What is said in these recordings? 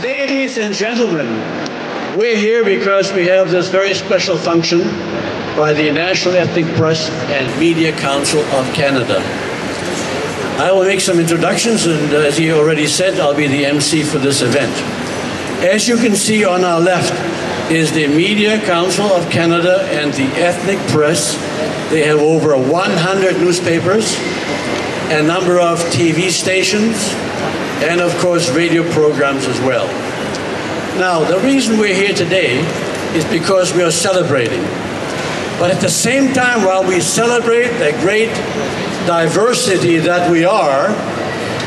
Ladies and gentlemen, we're here because we have this very special function by the National Ethnic Press and Media Council of Canada. I will make some introductions, and as he already said, I'll be the MC for this event. As you can see on our left is the Media Council of Canada and the Ethnic Press. They have over 100 newspapers, a number of TV stations, and of course radio programs as well. Now, the reason we're here today is because we are celebrating. But at the same time, while we celebrate the great diversity that we are,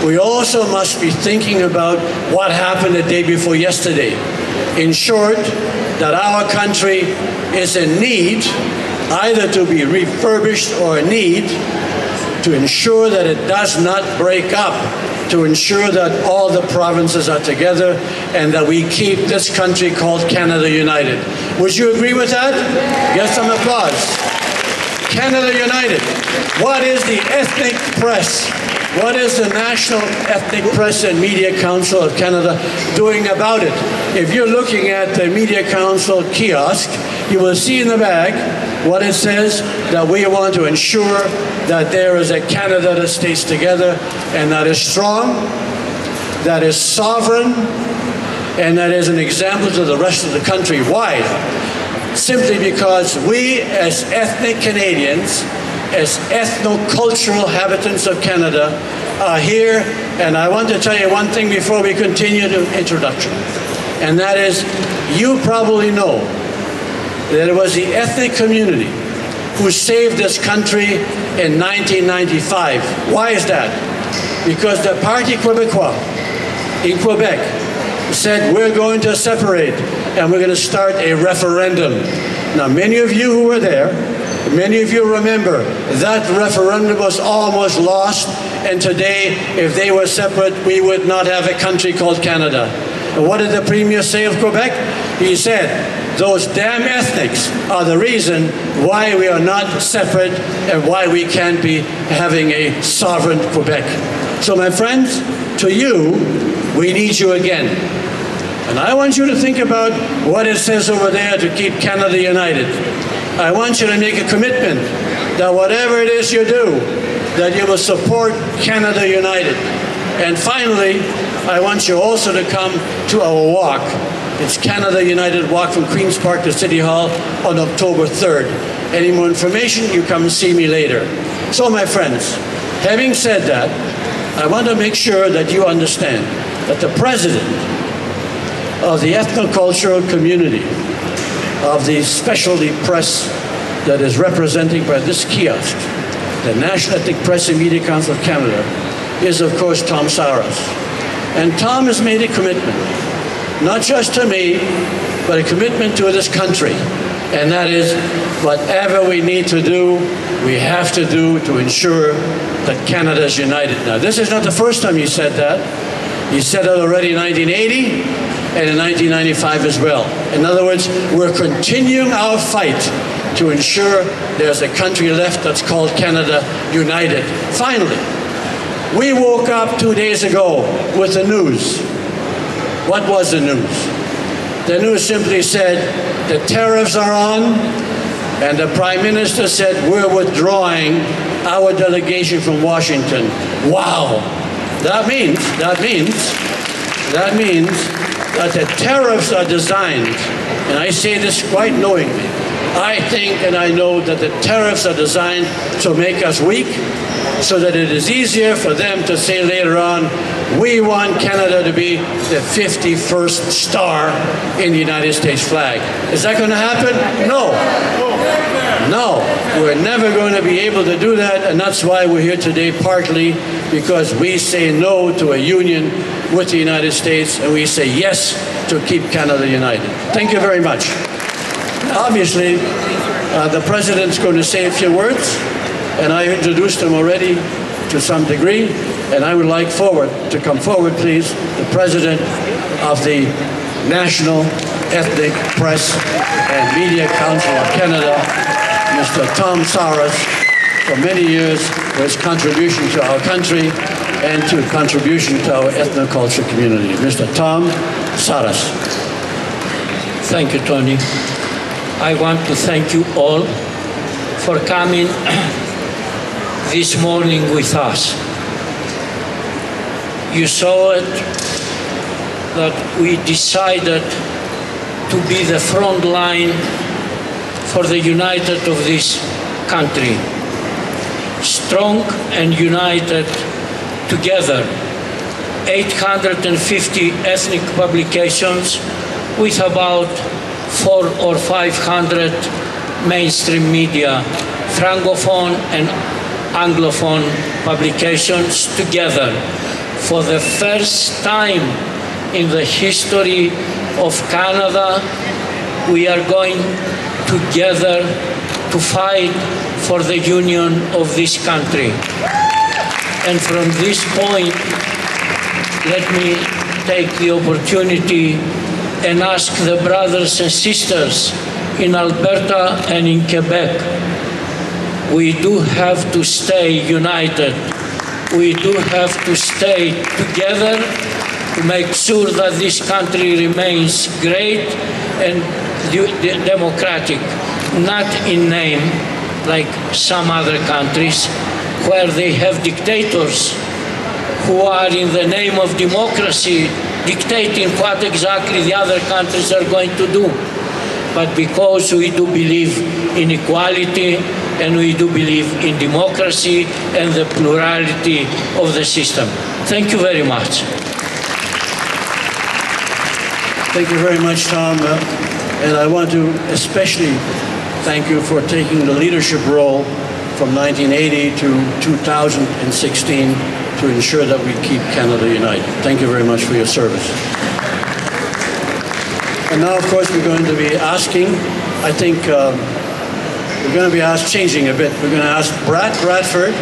we also must be thinking about what happened the day before yesterday. In short, that our country is in need either to be refurbished or in need to ensure that it does not break up, to ensure that all the provinces are together and that we keep this country called Canada united. Would you agree with that? Get some applause. Canada united. What is the ethnic press? What is the National Ethnic Press and Media Council of Canada doing about it? If you're looking at the Media Council kiosk, you will see in the back what it says, that we want to ensure that there is a Canada that stays together and that is strong, that is sovereign, and that is an example to the rest of the country. Why? Simply because we as ethnic Canadians, as ethno-cultural inhabitants of Canada, are here, and I want to tell you one thing before we continue the introduction, and that is, you probably know that it was the ethnic community who saved this country in 1995. Why is that? Because the Parti Québécois in Quebec said, we're going to separate and we're going to start a referendum. Now, many of you who were there, many of you remember that referendum was almost lost, and today, if they were separate, we would not have a country called Canada. And what did the Premier say of Quebec? He said, those damn ethnics are the reason why we are not separate and why we can't be having a sovereign Quebec. So my friends, to you, we need you again. And I want you to think about what it says over there to keep Canada united. I want you to make a commitment that whatever it is you do, that you will support Canada united. And finally, I want you also to come to our walk. It's Canada United Walk from Queen's Park to City Hall on October 3rd. Any more information, you come and see me later. So my friends, having said that, I want to make sure that you understand that the president of the ethnocultural community of the specialty press that is represented by this kiosk, the National Ethnic Press and Media Council of Canada, is of course Tom Saras. And Tom has made a commitment, not just to me, but a commitment to this country. And that is, whatever we need to do, we have to do to ensure that Canada is united. Now, this is not the first time he said that. He said it already in 1980 and in 1995 as well. In other words, we're continuing our fight to ensure there's a country left that's called Canada united. Finally, we woke up 2 days ago with the news. What was the news? The news simply said the tariffs are on, and the Prime Minister said we're withdrawing our delegation from Washington. Wow! That means that the tariffs are designed, and I say this quite knowingly, I think and I know that the tariffs are designed to make us weak, so that it is easier for them to say later on, we want Canada to be the 51st star in the United States flag. Is that going to happen? No. No, we're never going to be able to do that, and that's why we're here today, partly because we say no to a union with the United States, and we say yes to keep Canada united. Thank you very much. Obviously, the President's going to say a few words, and I introduced him already to some degree, and I would like to come forward, please, the President of the National Ethnic Press and Media Council of Canada, Mr. Tom Saras, for many years for his contribution to our country. and to contribution to our ethnoculture community. Mr. Tom Saras. Thank you, Tony. I want to thank you all for coming this morning with us. You saw it, that we decided to be the front line for the united of this country. Strong and united together. 850 ethnic publications with about 400 or 500 mainstream media, Francophone and Anglophone publications together. For the first time in the history of Canada, we are going together to fight for the union of this country. And from this point, let me take the opportunity and ask the brothers and sisters in Alberta and in Quebec, we do have to stay united. We do have to stay together to make sure that this country remains great and democratic, not in name like some other countries where they have dictators who are in the name of democracy dictating what exactly the other countries are going to do. But because we do believe in equality and we do believe in democracy and the plurality of the system. Thank you very much. Thank you very much, Tom. And I want to especially thank you for taking the leadership role from 1980 to 2016 to ensure that we keep Canada united. Thank you very much for your service. And now, of course, we're going to be asking, I think we're going to be changing a bit. We're going to ask Bradford,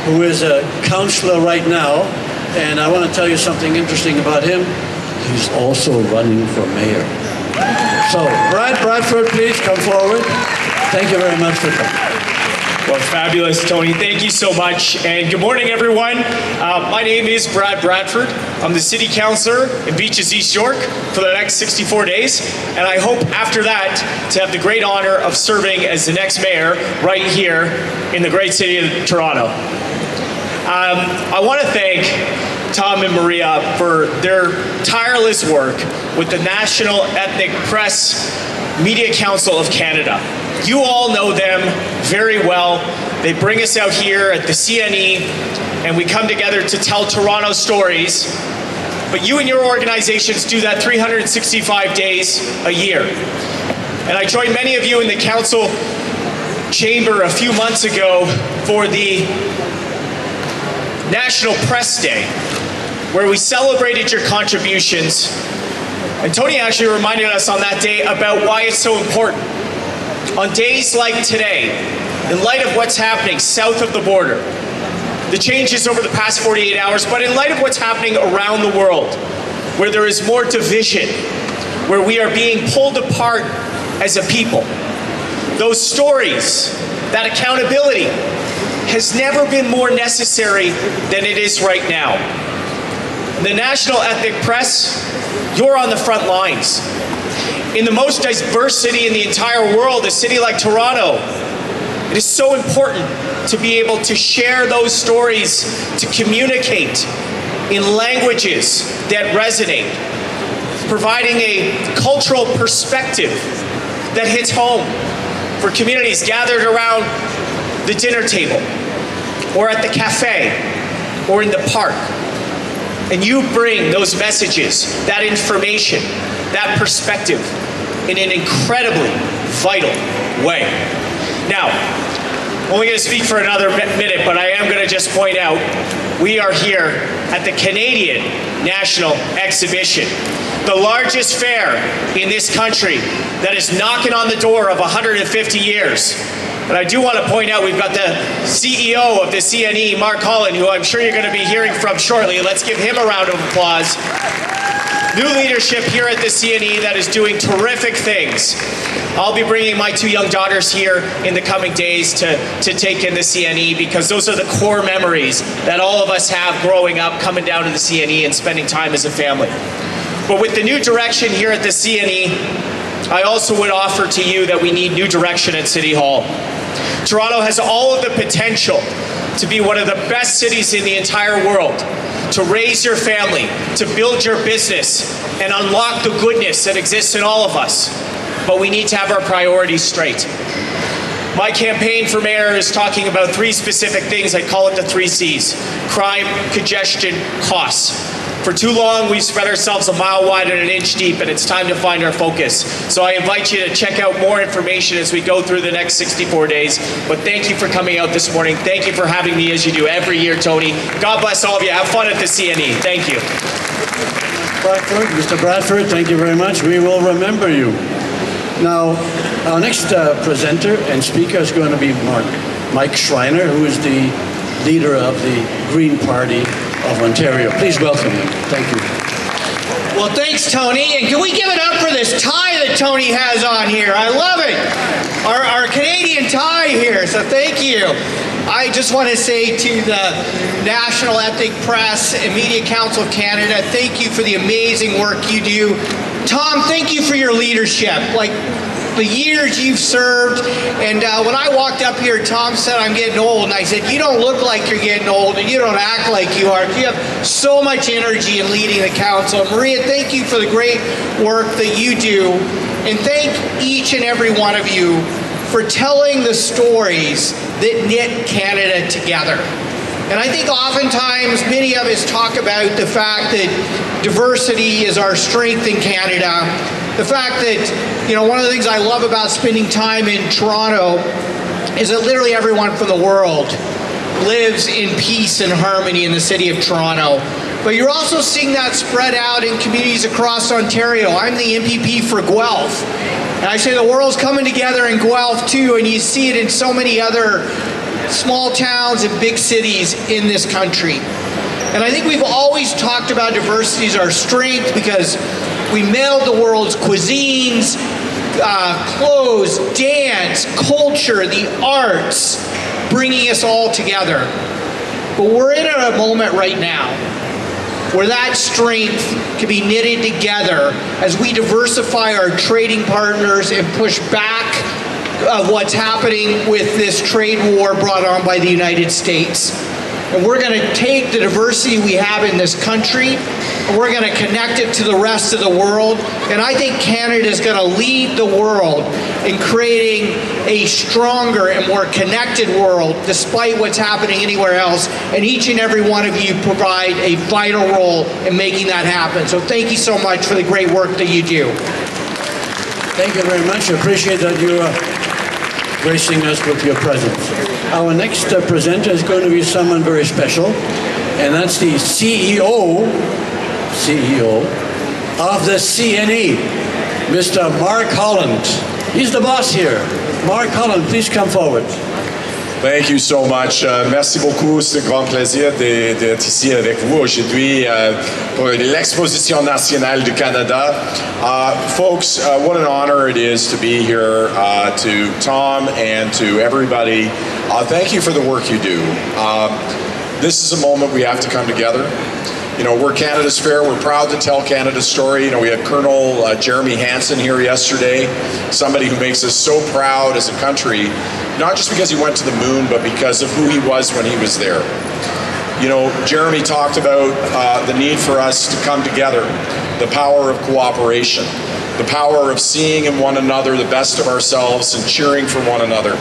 who is a councillor right now, and I want to tell you something interesting about him. He's also running for mayor. So, Bradford, please come forward. Thank you very much for coming. Well, fabulous, Tony. Thank you so much. And good morning, everyone. My name is Bradford. I'm the city councillor in Beaches, East York for the next 64 days. And I hope after that to have the great honor of serving as the next mayor right here in the great city of Toronto. I want to thank Tom and Maria for their tireless work with the National Ethnic Press Media Council of Canada. You all know them very well. They bring us out here at the CNE and we come together to tell Toronto stories. But you and your organizations do that 365 days a year. And I joined many of you in the council chamber a few months ago for the National Press Day, where we celebrated your contributions. And Tony actually reminded us on that day about why it's so important. On days like today, in light of what's happening south of the border, the changes over the past 48 hours, but in light of what's happening around the world, where there is more division, where we are being pulled apart as a people, those stories, that accountability has never been more necessary than it is right now. The National Ethnic Press, you're on the front lines. In the most diverse city in the entire world, a city like Toronto, it is so important to be able to share those stories, to communicate in languages that resonate, providing a cultural perspective that hits home for communities gathered around the dinner table, or at the cafe, or in the park. And you bring those messages, that information, that perspective in an incredibly vital way. Now, I'm only going to speak for another minute, but I am going to just point out, we are here at the Canadian National Exhibition, the largest fair in this country that is knocking on the door of 150 years. And I do want to point out, we've got the CEO of the CNE, Mark Holland, who I'm sure you're going to be hearing from shortly. Let's give him a round of applause. new leadership here at the CNE that is doing terrific things. I'll be bringing my 2 young daughters here in the coming days to take in the CNE, because those are the core memories that all of us have growing up, coming down to the CNE and spending time as a family. But with the new direction here at the CNE, I also would offer to you that we need new direction at City Hall. Toronto has all of the potential to be one of the best cities in the entire world, to raise your family, to build your business, and unlock the goodness that exists in all of us. But we need to have our priorities straight. My campaign for mayor is talking about 3 specific things. I call it the 3 C's: crime, congestion, costs. For too long, we've spread ourselves a mile wide and an inch deep, and it's time to find our focus. So I invite you to check out more information as we go through the next 64 days. But thank you for coming out this morning. Thank you for having me as you do every year, Tony. God bless all of you. Have fun at the CNE. Thank you. Bradford, Mr. Bradford, thank you very much. We will remember you. Now, our next presenter and speaker is going to be Mike Schreiner, who is the leader of the Green Party of Ontario. Please welcome him. Thank you. Well, thanks, Tony. And can we give it up for this tie that Tony has on here? I love it. Our Canadian tie here, so thank you. I just want to say to the National Ethnic Press and Media Council of Canada, thank you for the amazing work you do. Tom, thank you for your leadership. Like, the years you've served, and when I walked up here, Tom said I'm getting old, and I said, you don't look like you're getting old, and you don't act like you are. You have so much energy in leading the council. Maria, thank you for the great work that you do, and thank each and every one of you for telling the stories that knit Canada together. And I think oftentimes many of us talk about the fact that diversity is our strength in Canada. The fact that, you know, one of the things I love about spending time in Toronto is that literally everyone from the world lives in peace and harmony in the city of Toronto. But you're also seeing that spread out in communities across Ontario. I'm the MPP for Guelph. And I say the world's coming together in Guelph too, and you see it in so many other small towns and big cities in this country. And I think we've always talked about diversity as our strength because we meld the world's cuisines, clothes, dance, culture, the arts, bringing us all together. But we're in a moment right now where that strength can be knitted together as we diversify our trading partners and push back what's happening with this trade war brought on by the United States. And we're going to take the diversity we have in this country and we're going to connect it to the rest of the world. And I think Canada is going to lead the world in creating a stronger and more connected world despite what's happening anywhere else. And each and every one of you provide a vital role in making that happen. So thank you so much for the great work that you do. Thank you very much. I appreciate that you are gracing us with your presence. Our next presenter is going to be someone very special, and that's the CEO of the CNE, Mr. Mark Holland. He's the boss here. Mark Holland, please come forward. Thank you so much. Merci beaucoup. C'est un grand plaisir d'être ici avec vous aujourd'hui pour l'Exposition nationale du Canada. Folks, what an honor it is to be here. To Tom and to everybody, thank you for the work you do. This is a moment we have to come together. You know, we're Canada's Fair. We're proud to tell Canada's story. You know, we had Colonel Jeremy Hansen here yesterday, somebody who makes us so proud as a country, not just because he went to the moon, but because of who he was when he was there. You know, Jeremy talked about the need for us to come together, the power of cooperation, the power of seeing in one another the best of ourselves and cheering for one another.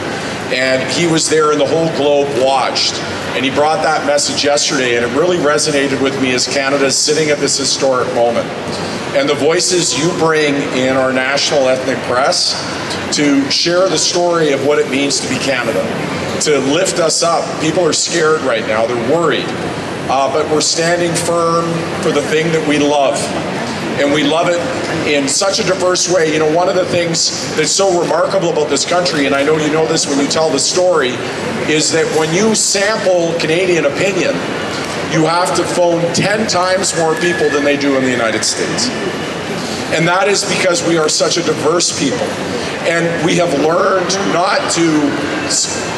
And he was there and the whole globe watched. And he brought that message yesterday, and it really resonated with me as Canada is sitting at this historic moment. And the voices you bring in our national ethnic press to share the story of what it means to be Canada, to lift us up. People are scared right now, they're worried. But we're standing firm for the thing that we love. And we love it in such a diverse way. You know, one of the things that's so remarkable about this country, and I know you know this when you tell the story, is that when you sample Canadian opinion, you have to phone 10 times more people than they do in the United States. And that is because we are such a diverse people. And we have learned not to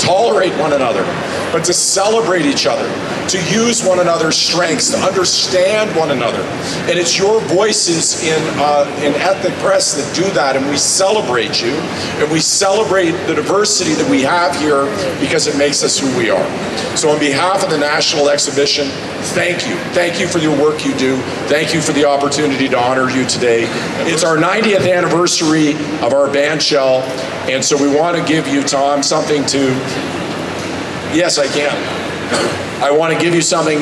tolerate one another, but to celebrate each other, to use one another's strengths, to understand one another. And it's your voices in ethnic press that do that, and we celebrate you, and we celebrate the diversity that we have here because it makes us who we are. So on behalf of the National Exhibition, thank you. Thank you for your work you do. Thank you for the opportunity to honor you today. It's our 90th anniversary of our band shell, and so we want to give you, Tom, something to, yes, I can. I want to give you something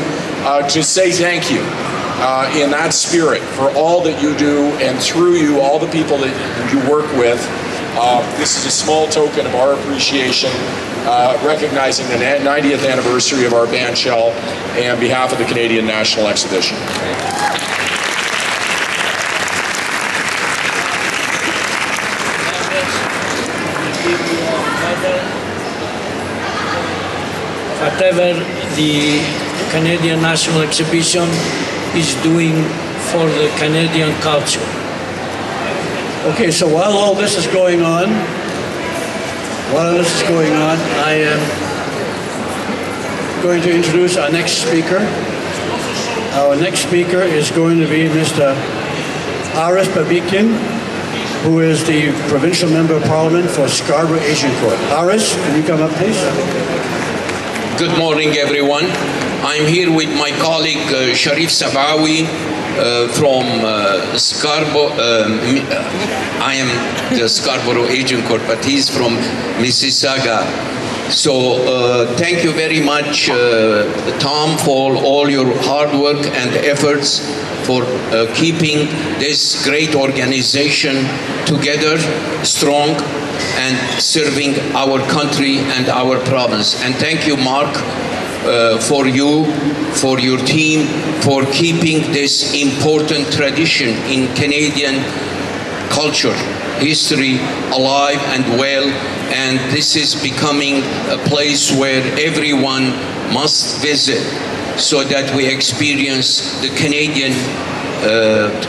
to say thank you in that spirit for all that you do, and through you, all the people that you work with. This is a small token of our appreciation, recognizing the 90th anniversary of our band shell on behalf of the Canadian National Exhibition. Whatever the Canadian National Exhibition is doing for the Canadian culture. Okay, so while all this is going on, I am going to introduce our next speaker. Our next speaker is going to be Mr. Aris Babikian, who is the Provincial Member of Parliament for Scarborough Agincourt. Aris, can you come up, please? Good morning, everyone. I'm here with my colleague Sheref Sabawy from Scarborough. I am the Scarborough Agincourt, but he's from Mississauga. So thank you very much, Tom, for all your hard work and efforts for keeping this great organization together, strong, and serving our country and our province. And thank you, Mark, for you, for your team, for keeping this important tradition in Canadian culture, history alive and well. And this is becoming a place where everyone must visit so that we experience the Canadian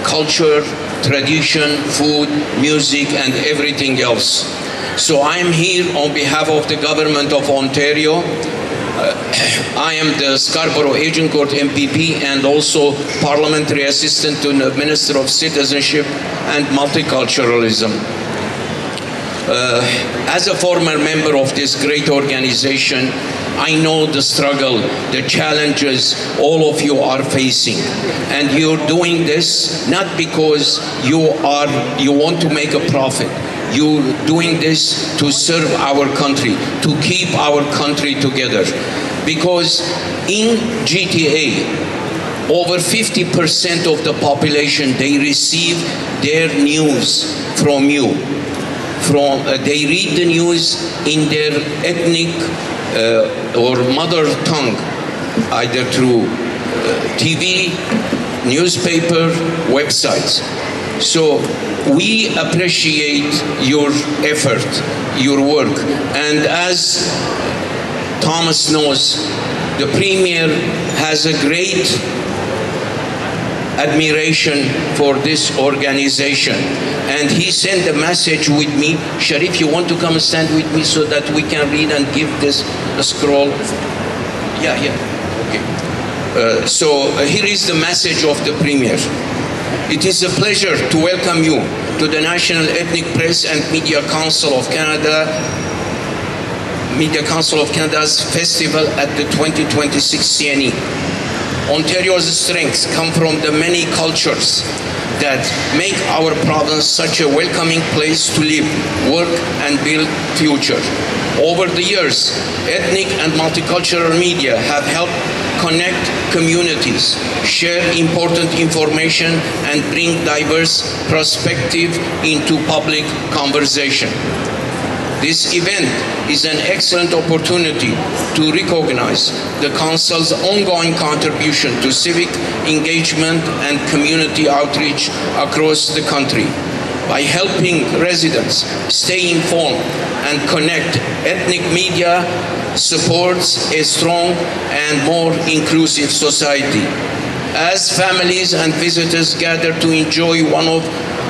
culture, tradition, food, music, and everything else. So I am here on behalf of the Government of Ontario. I am the Scarborough Agincourt MPP and also Parliamentary Assistant to the Minister of Citizenship and Multiculturalism. As a former member of this great organization, I know the struggle, the challenges all of you are facing. And you're doing this not because you want to make a profit. You're doing this to serve our country, to keep our country together. Because in GTA, over 50% of the population, they receive their news from you. They read the news in their ethnic or mother tongue, either through TV, newspaper, websites. So we appreciate your effort, your work. And as Thomas knows, the Premier has a great admiration for this organization. And he sent a message with me. Sheref, you want to come and stand with me so that we can read and give this a scroll? Yeah, okay. So here is the message of the Premier. It is a pleasure to welcome you to the National Ethnic Press and Media Council of Canada, Media Council of Canada's festival at the 2026 CNE. Ontario's strengths come from the many cultures that make our province such a welcoming place to live, work, and build future. Over the years, ethnic and multicultural media have helped connect communities, share important information, and bring diverse perspective into public conversation. This event is an excellent opportunity to recognize the Council's ongoing contribution to civic engagement and community outreach across the country. By helping residents stay informed and connect, ethnic media supports a strong and more inclusive society. As families and visitors gather to enjoy one of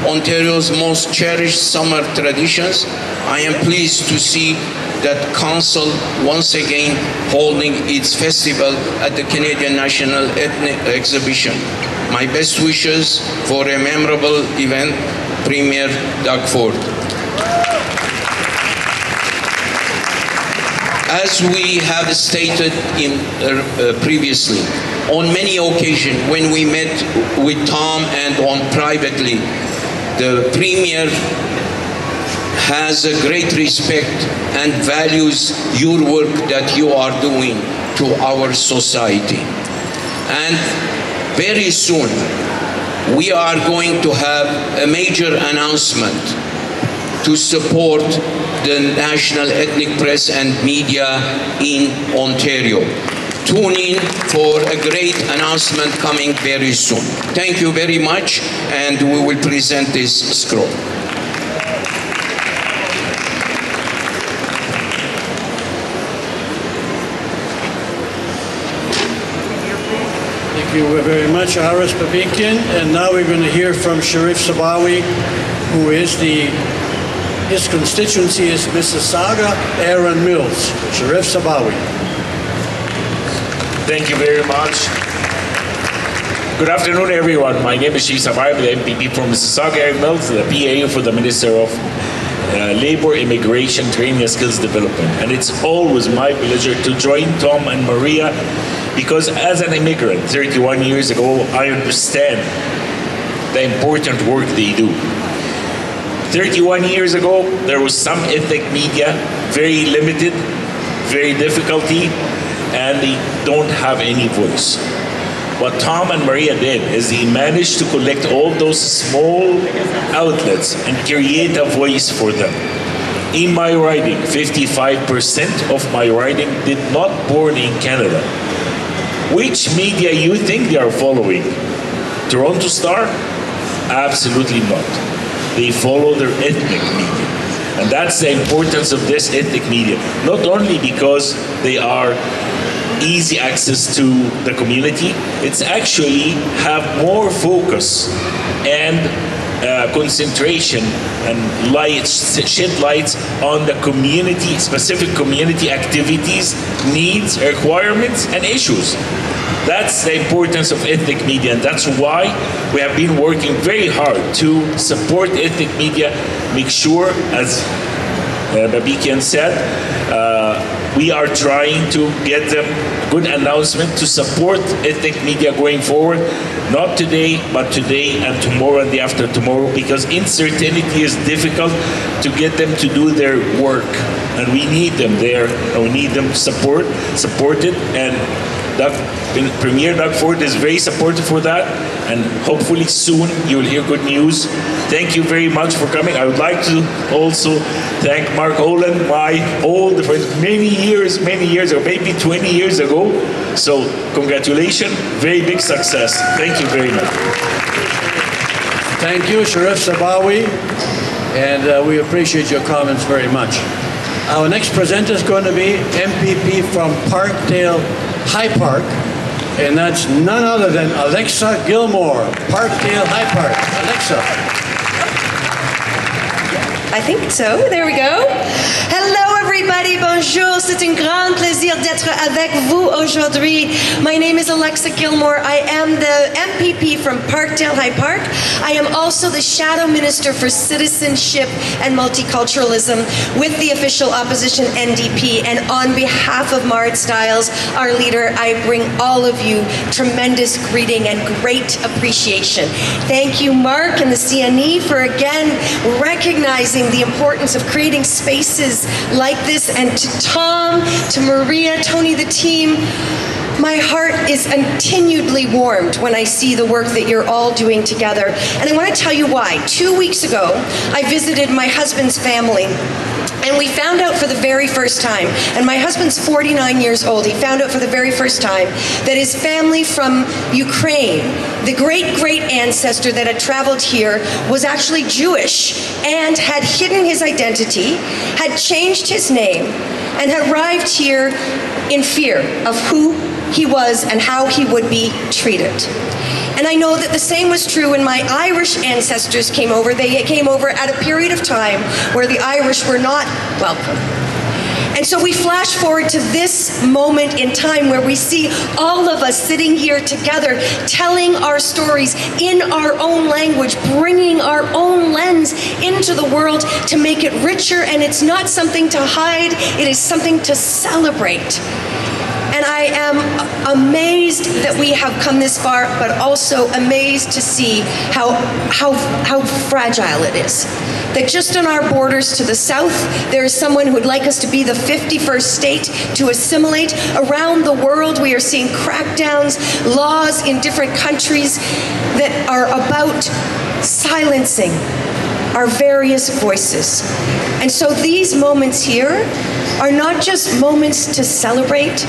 Ontario's most cherished summer traditions, I am pleased to see that Council once again holding its festival at the Canadian National Ethnic Exhibition. My best wishes for a memorable event, Premier Doug Ford. As we have stated previously, on many occasions when we met with Tom and on privately, the Premier has a great respect and values your work that you are doing to our society. And very soon, we are going to have a major announcement to support the national ethnic press and media in Ontario. Tune in for a great announcement coming very soon. Thank you very much, and we will present this scroll. Thank you very much, Aris Babikian. And now we're going to hear from Sheref Sabawy, who is his constituency is Mississauga, Aaron Mills. Sheref Sabawy. Thank you very much. Good afternoon, everyone. My name is Sheref Sabawy, the MPP from Mississauga, Aaron Mills, the PA for the Minister of Labor, Immigration, Training and Skills Development. And it's always my pleasure to join Tom and Maria, because as an immigrant 31 years ago, I understand the important work they do. 31 years ago, there was some ethnic media, very limited, very difficulty, and they don't have any voice. What Tom and Maria did is they managed to collect all those small outlets and create a voice for them. In my riding, 55% of my riding did not born in Canada. Which media you think they are following? Toronto Star? Absolutely not. They follow their ethnic media. And that's the importance of this ethnic media. Not only because they are easy access to the community, it's actually have more focus and concentration and shed lights on the community, specific community activities, needs, requirements, and issues. That's the importance of ethnic media, and that's why we have been working very hard to support ethnic media, make sure, as Babikian said, we are trying to get them good announcement to support ethnic media going forward, not today, but today and tomorrow and the after tomorrow, because uncertainty is difficult to get them to do their work, and we need them there, and we need them supported, and Premier Doug Ford is very supportive for that, and hopefully soon you'll hear good news. Thank you very much for coming. I would like to also thank Mark Holland, my old friend, many years ago, maybe 20 years ago. So congratulations, very big success. Thank you very much. Thank you, Sheref Sabawy, and we appreciate your comments very much. Our next presenter is going to be MPP from Parkdale High Park, and that's none other than Alexa Gilmour, Parkdale High Park. Alexa. I think so. There we go. Hello, everybody. Bonjour. C'est un grand plaisir d'être avec vous aujourd'hui. My name is Alexa Gilmour. I am the MPP from Parkdale High Park. I am also the Shadow Minister for Citizenship and Multiculturalism with the official opposition NDP. And on behalf of Marit Stiles, our leader, I bring all of you tremendous greeting and great appreciation. Thank you, Mark and the CNE, for again recognizing the importance of creating spaces like this, and to Tom, to Maria, Tony, the team. My heart is continually warmed when I see the work that you're all doing together. And I want to tell you why. 2 weeks ago, I visited my husband's family. And we found out for the very first time, and my husband's 49 years old, he found out for the very first time that his family from Ukraine, the great-great ancestor that had traveled here, was actually Jewish and had hidden his identity, had changed his name, and had arrived here in fear of who he was and how he would be treated. And I know that the same was true when my Irish ancestors came over. They came over at a period of time where the Irish were not welcome. And so we flash forward to this moment in time where we see all of us sitting here together, telling our stories in our own language, bringing our own lens into the world to make it richer. And it's not something to hide, it is something to celebrate. And I am amazed that we have come this far, but also amazed to see how fragile it is. That just on our borders to the south, there is someone who would like us to be the 51st state to assimilate. Around the world, we are seeing crackdowns, laws in different countries that are about silencing our various voices. And so these moments here are not just moments to celebrate,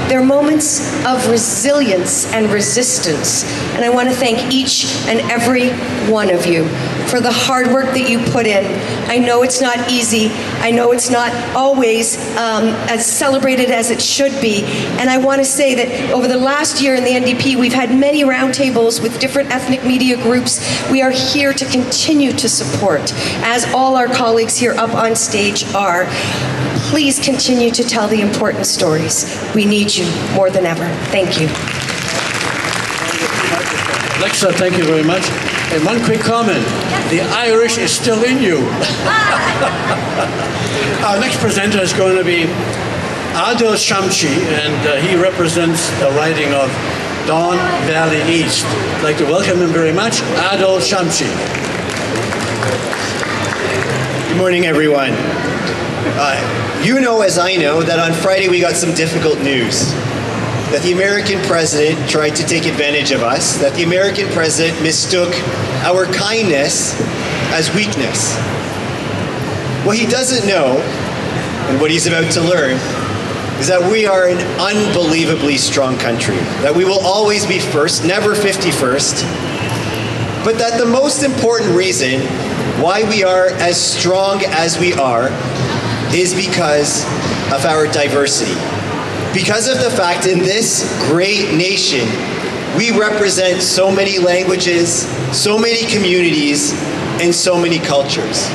they're moments of resilience and resistance. And I want to thank each and every one of you for the hard work that you put in. I know it's not easy. I know it's not always as celebrated as it should be. And I want to say that over the last year in the NDP, we've had many roundtables with different ethnic media groups. We are here to continue to support, as all our colleagues here up on stage are. Please continue to tell the important stories. We need you more than ever. Thank you. Alexa, thank you very much. And one quick comment. The Irish is still in you. Our next presenter is going to be Adil Shamji, and he represents the riding of Don Valley East. I'd like to welcome him very much. Adil Shamji. Good morning, everyone. You know, as I know, that on Friday we got some difficult news. That the American president tried to take advantage of us, that the American president mistook our kindness as weakness. What he doesn't know, and what he's about to learn, is that we are an unbelievably strong country, that we will always be first, never 51st, but that the most important reason why we are as strong as we are is because of our diversity. Because of the fact in this great nation, we represent so many languages, so many communities, and so many cultures.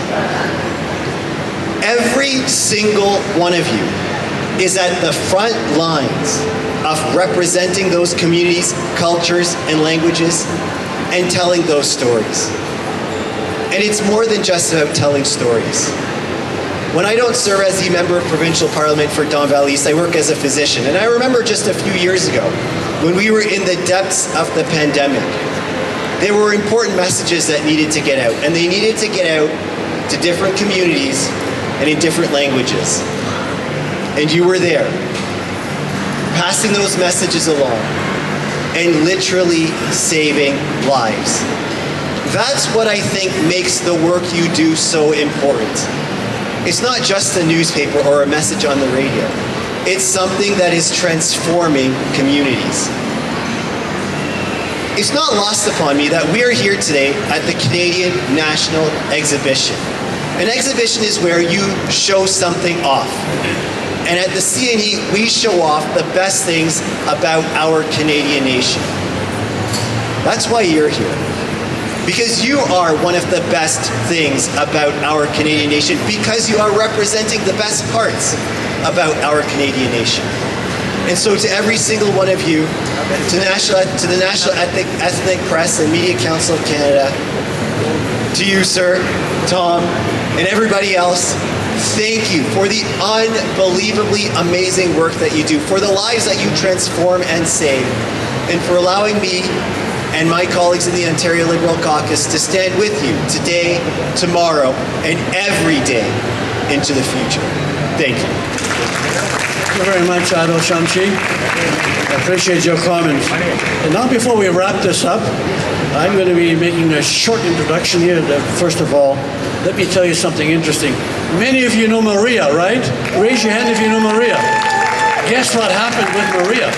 Every single one of you is at the front lines of representing those communities, cultures, and languages, and telling those stories. And it's more than just about telling stories. When I don't serve as the member of provincial parliament for Don Valley East, I work as a physician. And I remember just a few years ago, when we were in the depths of the pandemic, there were important messages that needed to get out. And they needed to get out to different communities and in different languages. And you were there, passing those messages along and literally saving lives. That's what I think makes the work you do so important. It's not just a newspaper or a message on the radio. It's something that is transforming communities. It's not lost upon me that we are here today at the Canadian National Exhibition. An exhibition is where you show something off. And at the CNE, we show off the best things about our Canadian nation. That's why you're here. Because you are one of the best things about our Canadian nation, because you are representing the best parts about our Canadian nation. And so to every single one of you, to the National Ethnic Press and Media Council of Canada, to you, sir, Tom, and everybody else, thank you for the unbelievably amazing work that you do, for the lives that you transform and save, and for allowing me and my colleagues in the Ontario Liberal Caucus to stand with you today, tomorrow, and every day into the future. Thank you. Thank you very much, Adil Shamji. I appreciate your comments. And now before we wrap this up, I'm going to be making a short introduction here. First of all, let me tell you something interesting. Many of you know Maria, right? Raise your hand if you know Maria. Guess what happened with Maria?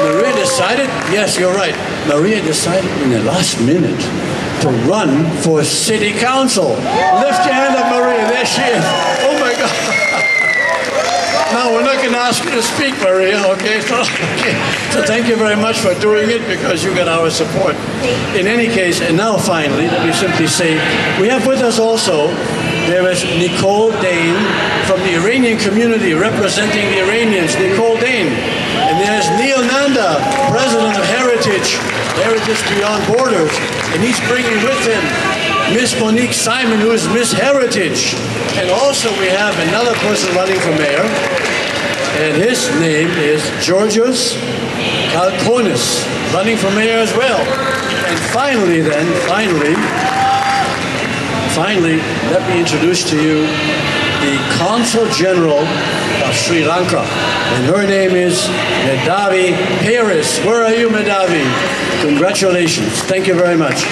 Maria decided, yes, you're right. Maria decided in the last minute to run for city council. Lift your hand up, Maria. There she is. Oh my God. Now, we're not going to ask you to speak, Maria, okay? So thank you very much for doing it because you got our support. In any case, and now finally, let me simply say, we have with us also, there is Nicole Dane from the Iranian community representing the Iranians, Nicole Dane. And there's Neil Nanda, president of Heritage Beyond Borders, and he's bringing with him Miss Monique Simon, who is Miss Heritage. And also we have another person running for mayor, and his name is Georgios Kalkonis, running for mayor as well. And finally, let me introduce to you the Consul General of Sri Lanka. And her name is Medavi Paris. Where are you, Medavi? Congratulations. Thank you very much.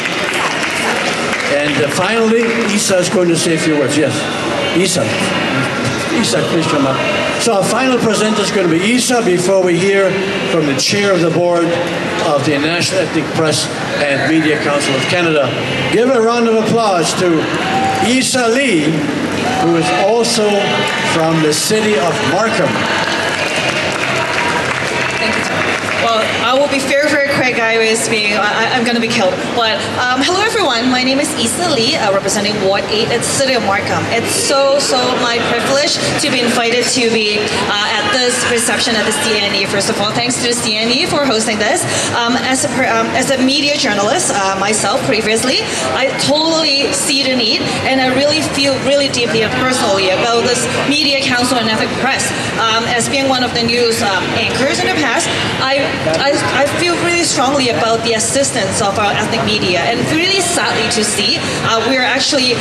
And finally, Isa is going to say a few words. Yes, Isa. Isa, please come up. So our final presenter is going to be Isa before we hear from the chair of the board of the National Ethnic Press and Media Council of Canada. Give a round of applause to Isa Lee, who is also from the city of Markham. Thank you. Well, I will be very, very quick. I'm going to be killed. But hello, everyone. My name is Isa Lee, representing Ward 8 at the City of Markham. It's so my privilege to be invited to be at this reception at the CNE. First of all, thanks to the CNE for hosting this. As a media journalist myself previously, I totally see the need, and I really feel really deeply and personally about this Media Council and Ethnic Press. As being one of the news anchors in the past, I feel really strongly about the assistance of our ethnic media, and really sadly to see we're actually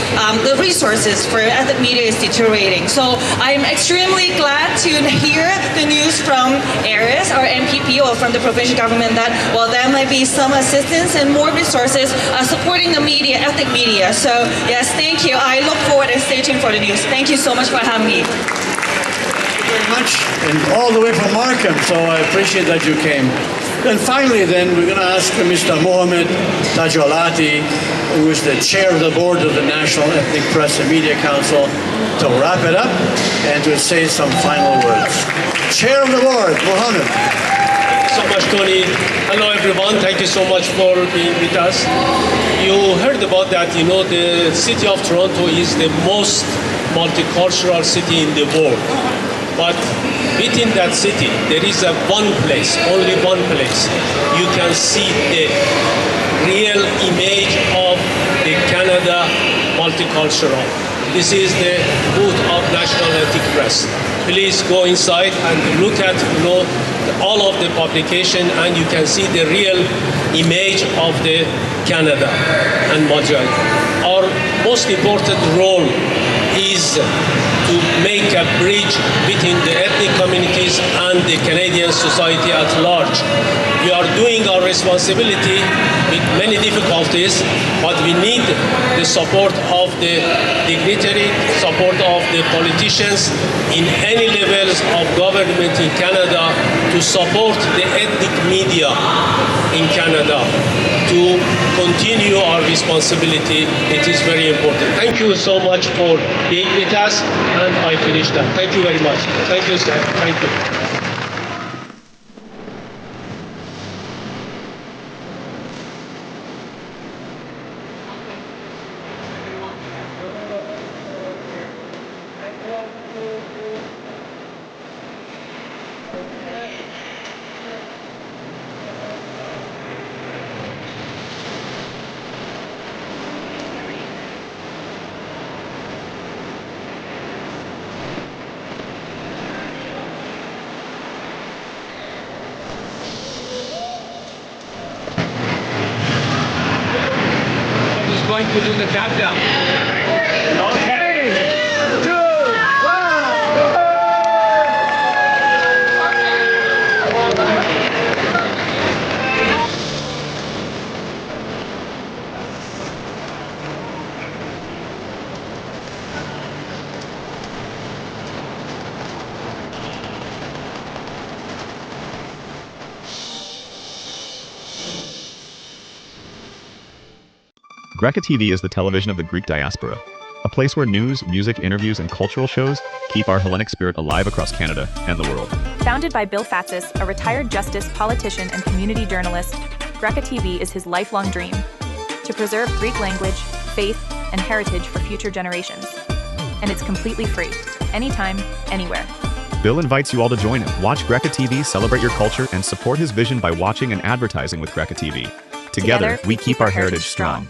the resources for ethnic media is deteriorating. So I'm extremely glad to hear the news from Aris, our MPP, or from the provincial government that, well, there might be some assistance and more resources supporting the media, ethnic media. So yes, thank you. I look forward and stay tuned for the news. Thank you so much for having me. Very much, and all the way from Markham, so I appreciate that you came. And finally then, we're going to ask Mr. Mohammed Tajolati, who is the chair of the board of the National Ethnic Press and Media Council, to wrap it up and to say some final words. Chair of the board, Mohammed. Thank you so much, Tony. Hello, everyone. Thank you so much for being with us. You heard about that, the city of Toronto is the most multicultural city in the world. But within that city, there is only one place, you can see the real image of the Canada multicultural. This is the booth of National Ethnic Press. Please go inside and look at all of the publication, and you can see the real image of the Canada and Majal. Our most important role is to make a bridge between the ethnic communities and the Canadian society at large. We are doing our responsibility with many difficulties, but we need the support of the dignitary, support of the politicians in any levels of government in Canada to support the ethnic media in Canada to continue our responsibility. It is very important. Thank you so much for being with us, and I finished that. Thank you very much. Thank you, sir. Thank you. Going to do the countdown. Okay. 2, 1. Greca TV is the television of the Greek diaspora, a place where news, music, interviews, and cultural shows keep our Hellenic spirit alive across Canada and the world. Founded by Bill Fatsis, a retired justice, politician, and community journalist, Greca TV is his lifelong dream to preserve Greek language, faith, and heritage for future generations. And it's completely free, anytime, anywhere. Bill invites you all to join him. Watch Greca TV, celebrate your culture, and support his vision by watching and advertising with Greca TV. Together, we keep our heritage strong.